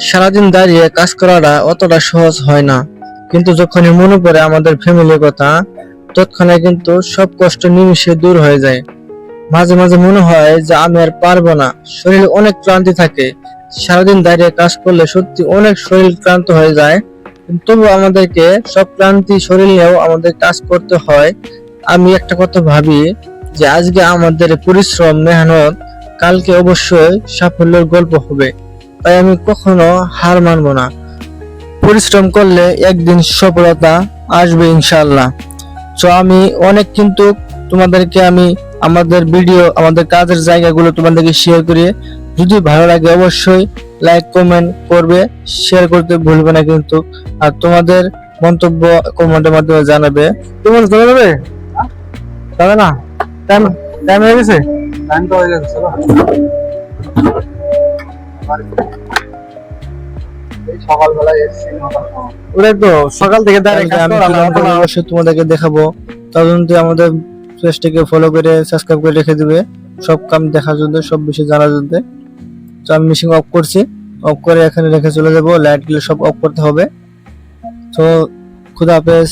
সারাদিন দাঁড়িয়ে কাজ করাটা অতটা সহজ হয় না, কিন্তু যখনই মনে পড়ে আমাদের ফ্যামিলির কথা, তৎক্ষণাৎ কিন্তু সব কষ্ট নিমিষে দূর হয়ে যায়। মাঝে মাঝে মনে হয় যে আমি আর পারবো না, শরীরে অনেক ক্লান্তি থাকে। সারাদিন দাঁড়িয়ে কাজ করলে সত্যি অনেক শরীর ক্লান্ত হয়ে যায়, তবু আমাদেরকে সব ক্লান্তি শরীর নিয়েও আমাদের কাজ করতে হয়। আমি একটা কথা ভাবি যে আজকে আমাদের পরিশ্রম মেহনত কালকে অবশ্যই সাফল্যের গল্প হবে। তাই আমি কখনো হার মানবো না। পরিশ্রম করলে একদিন সফলতা আসবে ইনশাআল্লাহ। তো আমি অনেক কিন্তু তোমাদেরকে আমি আমাদের ভিডিও, আমাদের কাজের জায়গাগুলো তোমাদেরকে শেয়ার করি। যদি ভালো লাগে অবশ্যই লাইক কমেন্ট করবে, শেয়ার করতে ভুলবে না কিন্তু। আর তোমাদের মন্তব্য কমেন্টের মাধ্যমে জানাবে। তোমার চলে যাবে যাবে না? টাইম টাইম হয়ে গেছে। টাইম তো হয়ে গেছে, চলো। এই সকালবেলায় এসেছি 9টার সময়। ওটাই তো, সকাল থেকে দাঁড়িয়ে কাজ করা, আমি অবশ্যই তোমাদেরকে দেখাবো। তার জন্য তুই আমাদের পেজটাকে ফলো করে সাবস্ক্রাইব করে রেখে দিবে, সব কাম দেখার জন্য, সব বিষয় জানার জন্য। তো আমি মেশিন অফ করছি, অফ করে এখানে রেখে চলে যাবো। লাইট গুলো সব অফ করতে হবে। তো খুদা হাফেজ।